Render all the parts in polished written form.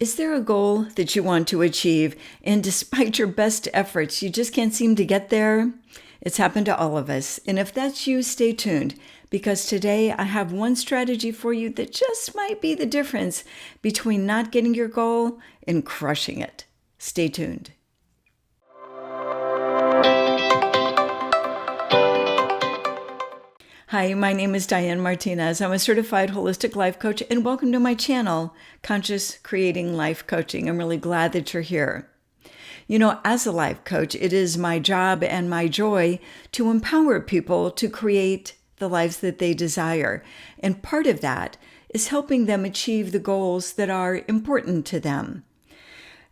Is there a goal that you want to achieve, and despite your best efforts, you just can't seem to get there? It's happened to all of us. And if that's you, stay tuned, because today I have one strategy for you that just might be the difference between not getting your goal and crushing it. Stay tuned. Hi, my name is Diane Martinez. I'm a certified holistic life coach, and welcome to my channel, Conscious Creating Life Coaching. I'm really glad that you're here. You know, as a life coach, it is my job and my joy to empower people to create the lives that they desire. And part of that is helping them achieve the goals that are important to them.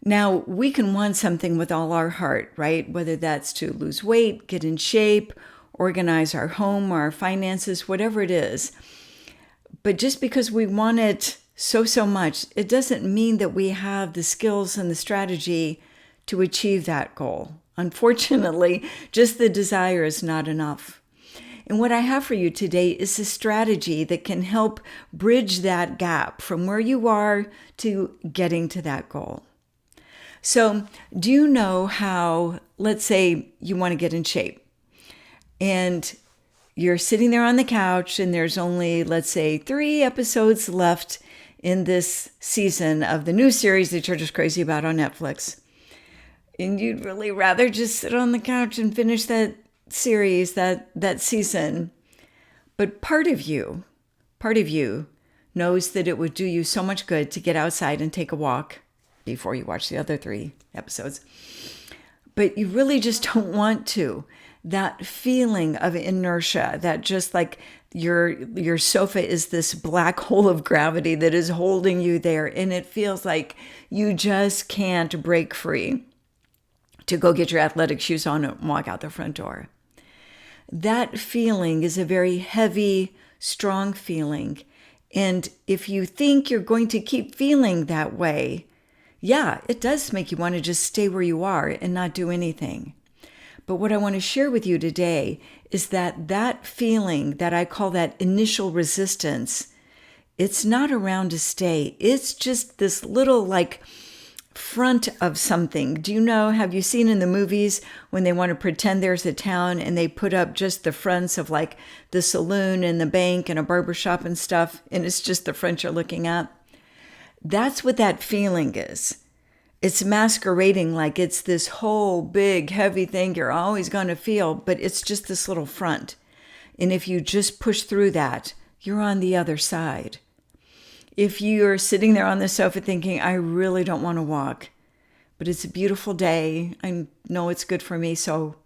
Now, we can want something with all our heart, right? Whether that's to lose weight, get in shape, organize our home, our finances, whatever it is. But just because we want it so much, it doesn't mean that we have the skills and the strategy to achieve that goal. Unfortunately, just the desire is not enough. And what I have for you today is a strategy that can help bridge that gap from where you are to getting to that goal. So, do you know how, let's say you want to get in shape? And you're sitting there on the couch and there's only, let's say, 3 episodes left in this season of the new series that you're just crazy about on Netflix. And you'd really rather just sit on the couch and finish that series, that season. But part of you knows that it would do you so much good to get outside and take a walk before you watch the other 3 episodes. But you really just don't want to. That feeling of inertia, that just like your sofa is this black hole of gravity that is holding you there, and it feels like you just can't break free to go get your athletic shoes on and walk out the front door. That feeling is a very heavy, strong feeling. And if you think you're going to keep feeling that way, yeah, it does make you want to just stay where you are and not do anything. But what I want to share with you today is that feeling that I call that initial resistance, it's not around to stay. It's just this little like front of something. Do you know, have you seen in the movies when they want to pretend there's a town and they put up just the fronts of like the saloon and the bank and a barbershop and stuff, and it's just the front you're looking at? That's what that feeling is. It's masquerading like it's this whole big, heavy thing you're always going to feel, but it's just this little front. And if you just push through that, you're on the other side. If you're sitting there on the sofa thinking, I really don't want to walk, but it's a beautiful day, I know it's good for me, so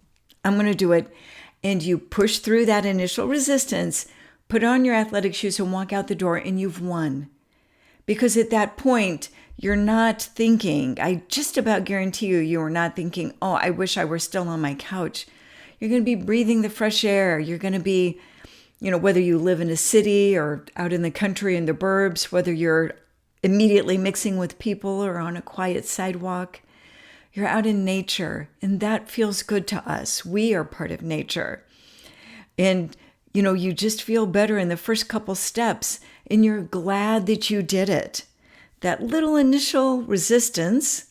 I'm going to do it. And you push through that initial resistance, put on your athletic shoes and walk out the door, and you've won. Because at that point, you're not thinking, I just about guarantee you are not thinking, oh, I wish I were still on my couch. You're going to be breathing the fresh air. You're going to be, whether you live in a city or out in the country in the burbs, whether you're immediately mixing with people or on a quiet sidewalk, you're out in nature. And that feels good to us. We are part of nature. And, you just feel better in the first couple steps, and you're glad that you did it. That little initial resistance,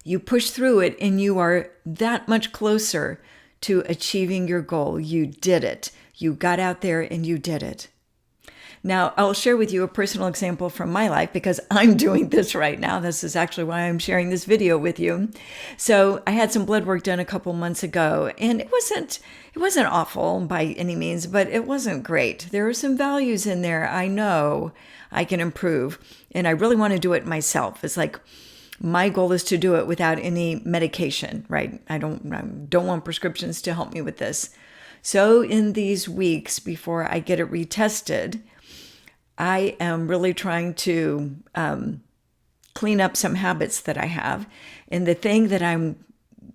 you push through it and you are that much closer to achieving your goal. You did it. You got out there and you did it. Now, I'll share with you a personal example from my life because I'm doing this right now. This is actually why I'm sharing this video with you. So I had some blood work done a couple months ago, and it wasn't awful by any means, but it wasn't great. There are some values in there I know I can improve, and I really want to do it myself. It's like my goal is to do it without any medication, right? I don't want prescriptions to help me with this. So in these weeks before I get it retested, I am really trying to clean up some habits that I have. And the thing that I'm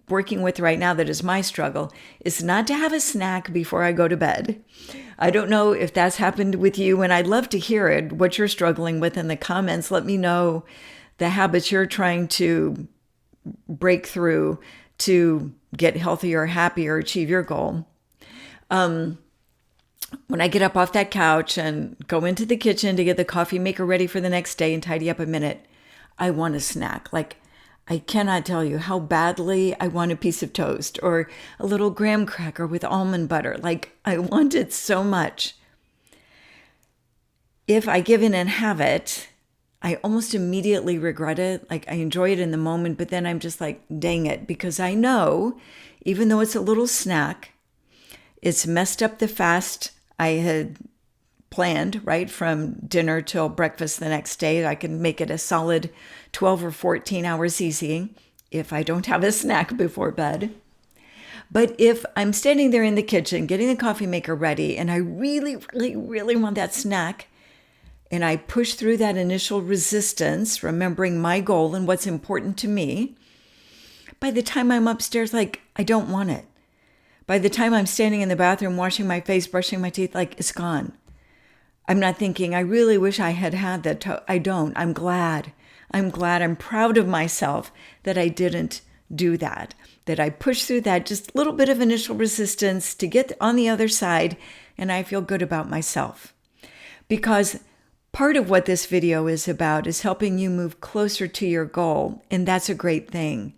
working with right now that is my struggle is not to have a snack before I go to bed. I don't know if that's happened with you, and I'd love to hear it, what you're struggling with in the comments. Let me know the habits you're trying to break through to get healthier, happier, achieve your goal. When I get up off that couch and go into the kitchen to get the coffee maker ready for the next day and tidy up a minute, I want a snack. Like, I cannot tell you how badly I want a piece of toast or a little graham cracker with almond butter. Like, I want it so much. If I give in and have it, I almost immediately regret it. Like, I enjoy it in the moment, but then I'm just like, dang it, because I know, even though it's a little snack, it's messed up the fast I had planned, right, from dinner till breakfast the next day. I can make it a solid 12 or 14 hours easy if I don't have a snack before bed. But if I'm standing there in the kitchen getting the coffee maker ready and I really, really, really want that snack, and I push through that initial resistance, remembering my goal and what's important to me, by the time I'm upstairs, like, I don't want it. By the time I'm standing in the bathroom, washing my face, brushing my teeth, like, it's gone. I'm not thinking, I really wish I had that. I don't. I'm glad. I'm proud of myself that I didn't do that I pushed through that just little bit of initial resistance to get on the other side, and I feel good about myself. Because part of what this video is about is helping you move closer to your goal, and that's a great thing.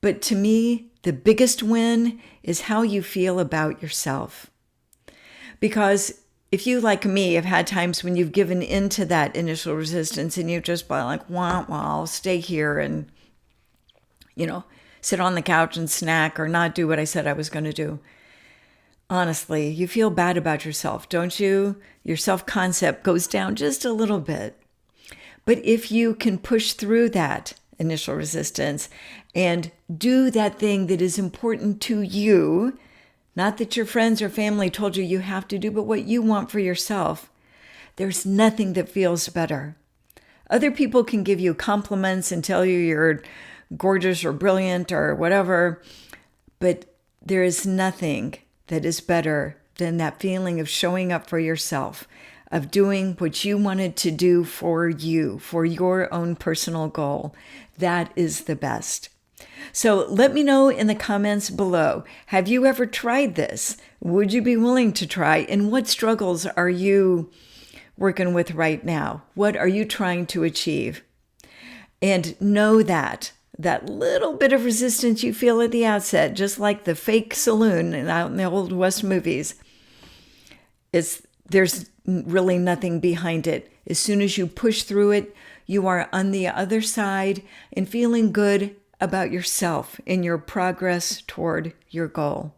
But to me, the biggest win is how you feel about yourself. Because if you, like me, have had times when you've given into that initial resistance and you've just been like, well, I'll stay here and, sit on the couch and snack or not do what I said I was going to do. Honestly, you feel bad about yourself, don't you? Your self-concept goes down just a little bit. But if you can push through that initial resistance and do that thing that is important to you, not that your friends or family told you have to do, but what you want for yourself, there's nothing that feels better. Other people can give you compliments and tell you you're gorgeous or brilliant or whatever, but there is nothing that is better than that feeling of showing up for yourself, of doing what you wanted to do for you, for your own personal goal. That is the best. So let me know in the comments below, have you ever tried this? Would you be willing to try? And what struggles are you working with right now? What are you trying to achieve? And know that little bit of resistance you feel at the outset, just like the fake saloon out in the old West movies, there's really nothing behind it. As soon as you push through it, you are on the other side and feeling good about yourself in your progress toward your goal.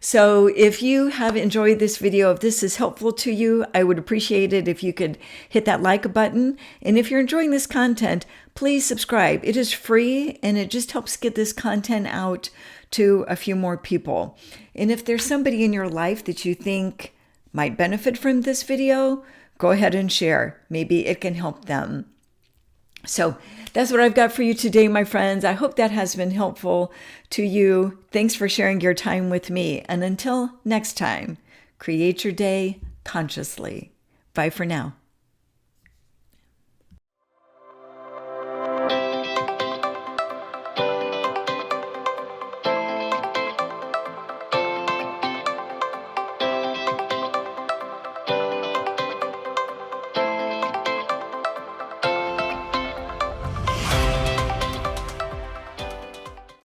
So if you have enjoyed this video, if this is helpful to you, I would appreciate it if you could hit that like button. And if you're enjoying this content, please subscribe. It is free and it just helps get this content out to a few more people. And if there's somebody in your life that you think might benefit from this video, go ahead and share. Maybe it can help them. So that's what I've got for you today, my friends. I hope that has been helpful to you. Thanks for sharing your time with me. And until next time, create your day consciously. Bye for now.